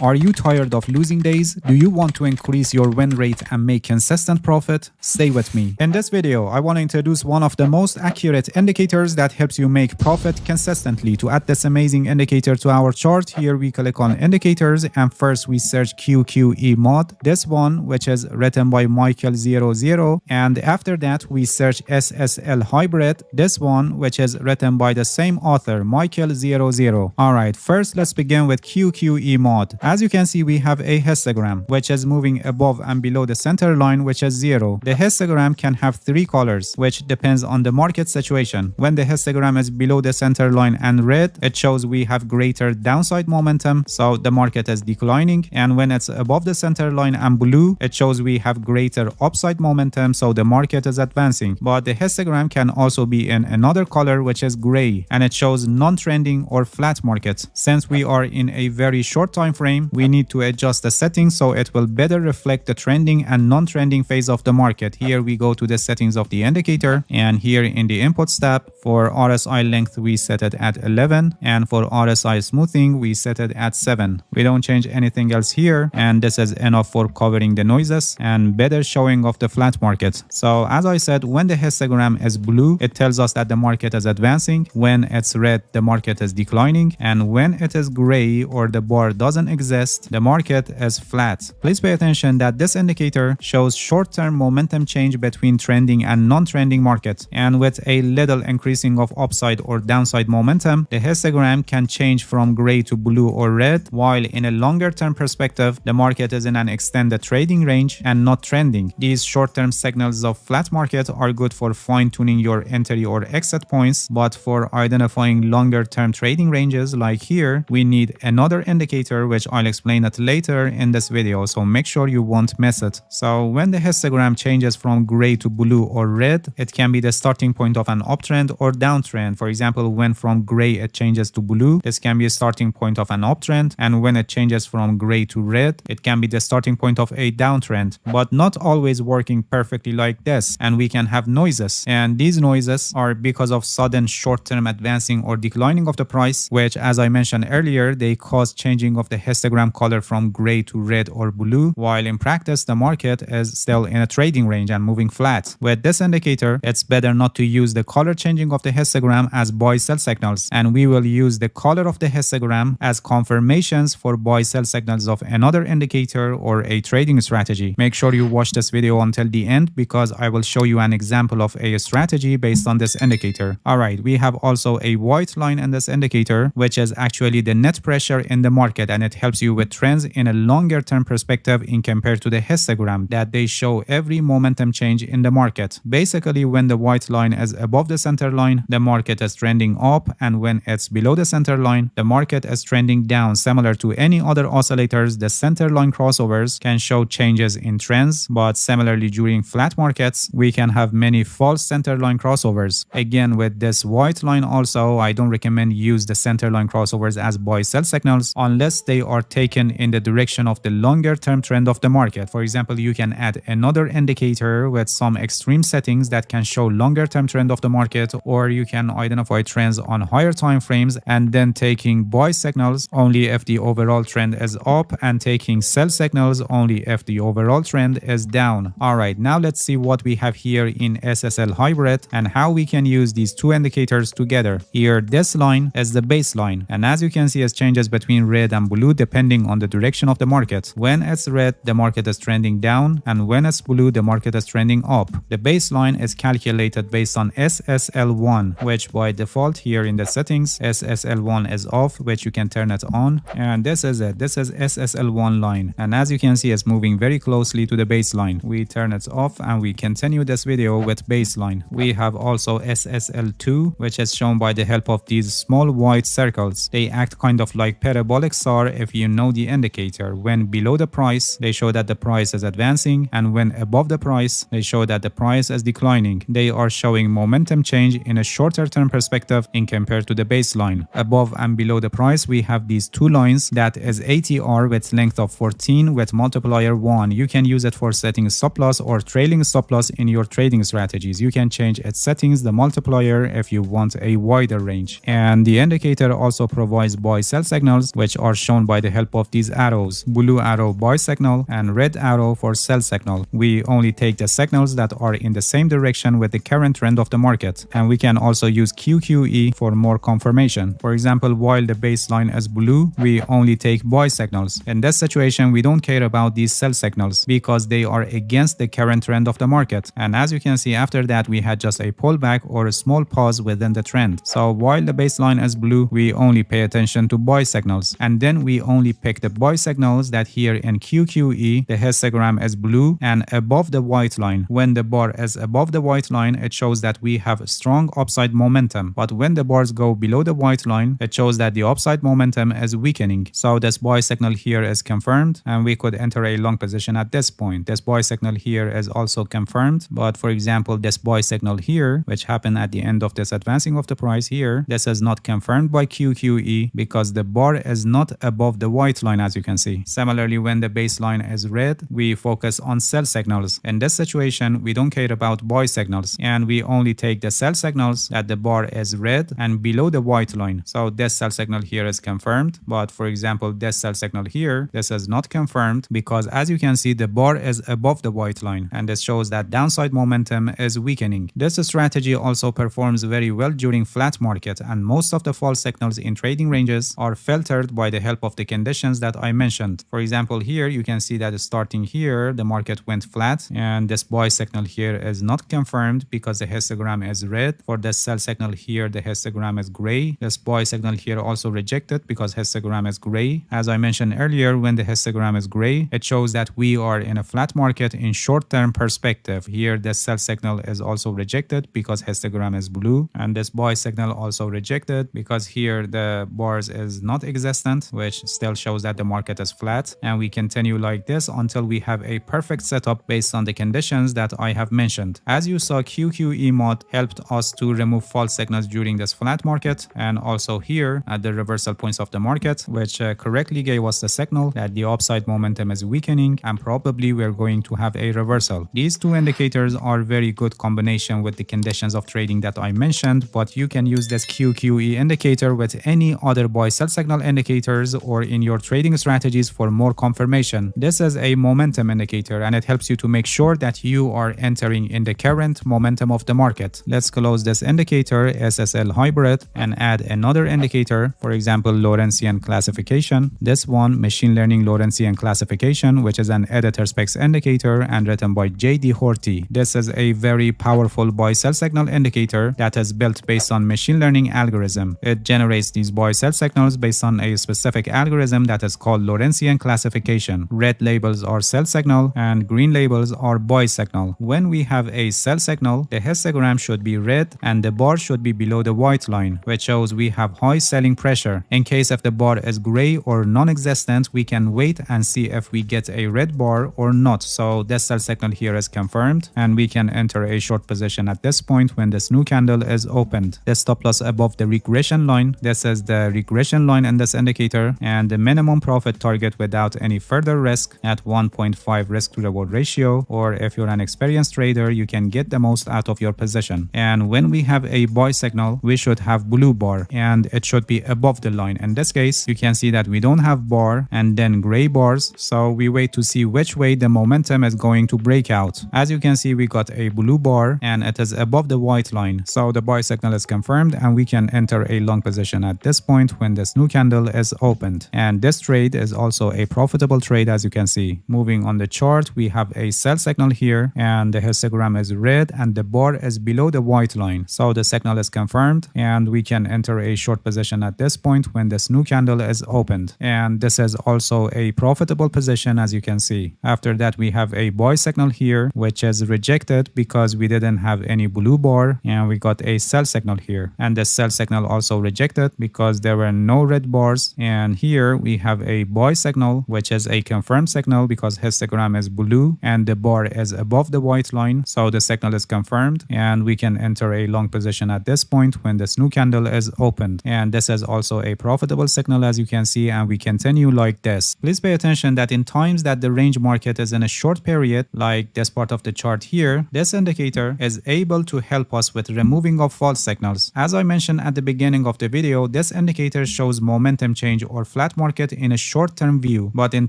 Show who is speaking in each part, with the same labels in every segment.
Speaker 1: Are you tired of losing days? Do you want to increase your win rate and make consistent profit? Stay with me. In this video, I want to introduce one of the most accurate indicators that helps you make profit consistently. To add this amazing indicator to our chart, here we click on indicators and first we search QQE mod, this one which is written by Michael00, and after that we search SSL hybrid, this one which is written by the same author, Michael00. Alright, first let's begin with QQE mod. As you can see, we have a histogram which is moving above and below the center line, which is 0. The histogram can have 3 colors, which depends on the market situation. When the histogram is below the center line and red, it shows we have greater downside momentum, so the market is declining. And when it's above the center line and blue, it shows we have greater upside momentum, so the market is advancing. But the histogram can also be in another color, which is gray, and it shows non-trending or flat market. Since we are in a very short time frame, we need to adjust the settings so it will better reflect the trending and non-trending phase of the market. Here we go to the settings of the indicator, and here in the inputs tab, for RSI length we set it at 11, and for RSI smoothing we set it at 7. We don't change anything else here, and this is enough for covering the noises and better showing of the flat market. So as I said, when the histogram is blue, it tells us that the market is advancing. When it's red, the market is declining, and when it is gray or the bar doesn't exist, the market is flat. Please pay attention that this indicator shows short-term momentum change between trending and non-trending market, and with a little increasing of upside or downside momentum, the histogram can change from gray to blue or red, while in a longer-term perspective, the market is in an extended trading range and not trending. These short-term signals of flat market are good for fine-tuning your entry or exit points, but for identifying longer-term trading ranges like here, we need another indicator which I'll explain it later in this video, so make sure you won't miss it. So when the histogram changes from gray to blue or red, it can be the starting point of an uptrend or downtrend. For example, when from gray it changes to blue, this can be a starting point of an uptrend, and when it changes from gray to red, it can be the starting point of a downtrend, but not always working perfectly like this, and we can have noises, and these noises are because of sudden short-term advancing or declining of the price, which as I mentioned earlier, they cause changing of the histogram color from gray to red or blue, while in practice the market is still in a trading range and moving flat. With this indicator, it's better not to use the color changing of the histogram as buy-sell signals, and we will use the color of the histogram as confirmations for buy-sell signals of another indicator or a trading strategy. Make sure you watch this video until the end because I will show you an example of a strategy based on this indicator. Alright, we have also a white line in this indicator, which is actually the net pressure in the market, and it helps you with trends in a longer term perspective in compared to the histogram that they show every momentum change in the market. Basically, when the white line is above the center line, the market is trending up, and when it's below the center line, the market is trending down. Similar to any other oscillators, the center line crossovers can show changes in trends, but similarly during flat markets, we can have many false center line crossovers. Again, with this white line also, I don't recommend use the center line crossovers as buy-sell signals unless they are taken in the direction of the longer term trend of the market. For example, you can add another indicator with some extreme settings that can show longer term trend of the market, or you can identify trends on higher time frames and then taking buy signals only if the overall trend is up and taking sell signals only if the overall trend is down. Alright, now let's see what we have here in SSL hybrid and how we can use these two indicators together. Here, this line is the baseline, and as you can see, it changes between red and blue depending on the direction of the market. When it's red, the market is trending down, and when it's blue, the market is trending up. The baseline is calculated based on SSL1, which by default here in the settings, SSL1 is off, which you can turn it on, and this is it. This is SSL1 line, and as you can see, it's moving very closely to the baseline. We turn it off and we continue this video with baseline. We have also SSL2, which is shown by the help of these small white circles. They act kind of like parabolic SAR if you know the indicator. When below the price, they show that the price is advancing, and when above the price, they show that the price is declining. They are showing momentum change in a shorter term perspective in compared to the baseline. Above and below the price, we have these two lines that is ATR with length of 14 with multiplier 1. You can use it for setting stop loss or trailing stop loss in your trading strategies. You can change its settings, the multiplier, if you want a wider range. And the indicator also provides buy sell signals, which are shown by the help of these arrows: blue arrow buy signal and red arrow for sell signal. We only take the signals that are in the same direction with the current trend of the market, and we can also use QQE for more confirmation. For example, while the baseline is blue, we only take buy signals. In this situation, we don't care about these sell signals because they are against the current trend of the market. And as you can see, after that we had just a pullback or a small pause within the trend. So while the baseline is blue, we only pay attention to buy signals, and then we only pick the buy signals that here in QQE the histogram is blue and above the white line. When the bar is above the white line, it shows that we have strong upside momentum, but when the bars go below the white line, it shows that the upside momentum is weakening. So this buy signal here is confirmed, and we could enter a long position at this point. This buy signal here is also confirmed, but for example, this buy signal here, which happened at the end of this advancing of the price here, this is not confirmed by QQE because the bar is not above the white line, as you can see. Similarly, when the baseline is red, we focus on sell signals. In this situation, we don't care about buy signals, and we only take the sell signals that the bar is red and below the white line. So this sell signal here is confirmed, but for example, this sell signal here, this is not confirmed because as you can see, the bar is above the white line, and this shows that downside momentum is weakening. This strategy also performs very well during flat market, and most of the false signals in trading ranges are filtered by the help of the conditions that I mentioned. For example, here you can see that starting here, the market went flat, and this buy signal here is not confirmed because the histogram is red. For the sell signal here, the histogram is gray. This buy signal here also rejected because histogram is gray. As I mentioned earlier, when the histogram is gray, it shows that we are in a flat market in short-term perspective. Here, the sell signal is also rejected because histogram is blue, and this buy signal also rejected because here the bars is not existent, which still shows that the market is flat. And we continue like this until we have a perfect setup based on the conditions that I have mentioned. As you saw, QQE mod helped us to remove false signals during this flat market, and also here at the reversal points of the market, which correctly gave us the signal that the upside momentum is weakening and probably we're going to have a reversal. These two indicators are very good combination with the conditions of trading that I mentioned, but you can use this QQE indicator with any other buy sell signal indicators or in your trading strategies for more confirmation. This is a momentum indicator, and it helps you to make sure that you are entering in the current momentum of the market. Let's close this indicator SSL hybrid and add another indicator, for example Lorentzian classification. This one, machine learning Lorentzian classification, which is an editor specs indicator and written by J.D. Horty. This is a very powerful buy sell signal indicator that is built based on machine learning algorithm. It generates these buy sell signals based on a specific algorithm that is called Lorentzian classification. Red labels are sell signal and green labels are buy signal. When we have a sell signal, the histogram should be red and the bar should be below the white line, which shows we have high selling pressure. In case if the bar is gray or non-existent, we can wait and see if we get a red bar or not. So this sell signal here is confirmed, and we can enter a short position at this point when this new candle is opened. The stop loss above the regression line. This is the regression line in this indicator, and the minimum profit target without any further risk at 1.5 risk to reward ratio, or if you're an experienced trader, you can get the most out of your position. And when we have a buy signal, we should have blue bar and it should be above the line. In this case, you can see that we don't have bar and then gray bars, so we wait to see which way the momentum is going to break out. As you can see, we got a blue bar and it is above the white line, so the buy signal is confirmed and we can enter a long position at this point when this new candle is opened. And this trade is also a profitable trade, as you can see. Moving on the chart, we have a sell signal here and the histogram is red and the bar is below the white line, so the signal is confirmed and we can enter a short position at this point when this new candle is opened. And this is also a profitable position, as you can see. After that, we have a buy signal here which is rejected because we didn't have any blue bar, and we got a sell signal here, and the sell signal also rejected because there were no red bars. And here we have a buy signal which is a confirmed signal because histogram is blue and the bar is above the white line, so the signal is confirmed and we can enter a long position at this point when this new candle is opened. And this is also a profitable signal, as you can see, and we continue like this. Please pay attention that in times that the range market is in a short period, like this part of the chart here, this indicator is able to help us with removing of false signals. As I mentioned at the beginning of the video, this indicator shows momentum change or flat flat market in a short-term view. But in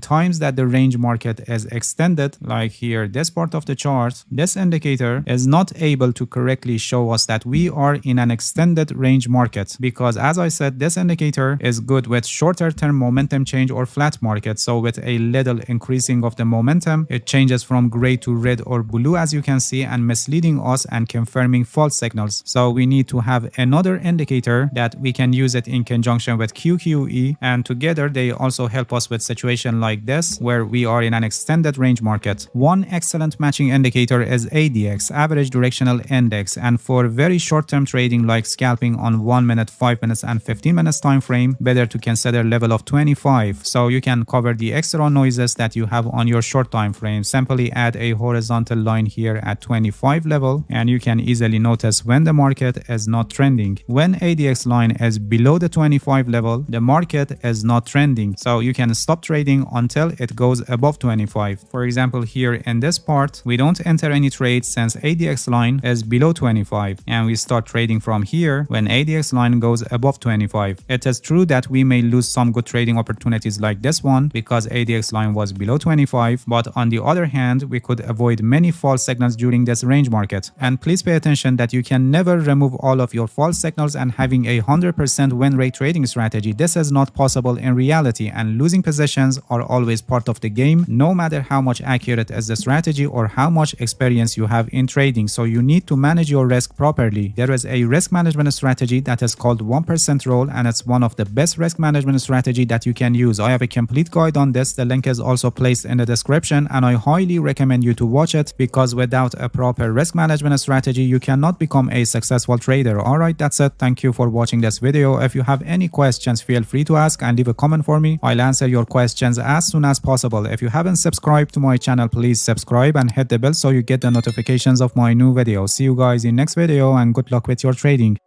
Speaker 1: times that the range market is extended, like here this part of the chart, this indicator is not able to correctly show us that we are in an extended range market, because as I said, this indicator is good with shorter term momentum change or flat market. So with a little increasing of the momentum, it changes from gray to red or blue, as you can see, and misleading us and confirming false signals. So we need to have another indicator that we can use it in conjunction with QQE, and together they also help us with situation like this where we are in an extended range market. One excellent matching indicator is ADX, average directional index, and for very short-term trading like scalping on 1 minute, 5 minutes and 15 minutes time frame, better to consider level of 25. So you can cover the extra noises that you have on your short time frame. Simply add a horizontal line here at 25 level, and you can easily notice when the market is not trending. When ADX line is below the 25 level, the market is not trending. So you can stop trading until it goes above 25. For example, here in this part, we don't enter any trades since ADX line is below 25, and we start trading from here when ADX line goes above 25. It is true that we may lose some good trading opportunities like this one because ADX line was below 25, but on the other hand, we could avoid many false signals during this range market. And please pay attention that you can never remove all of your false signals and having a 100% win rate trading strategy. This is not possible in reality, and losing positions are always part of the game, no matter how much accurate is the strategy or how much experience you have in trading. So you need to manage your risk properly. There is a risk management strategy that is called 1% rule, and it's one of the best risk management strategy that you can use. I have a complete guide on this. The link is also placed in the description, and I highly recommend you to watch it, because without a proper risk management strategy, you cannot become a successful trader. Alright, that's it. Thank you for watching this video. If you have any questions, feel free to ask and leave a comment for me. I'll answer your questions as soon as possible. If you haven't subscribed to my channel, please subscribe and hit the bell so you get the notifications of my new videos. See you guys in next video, and good luck with your trading.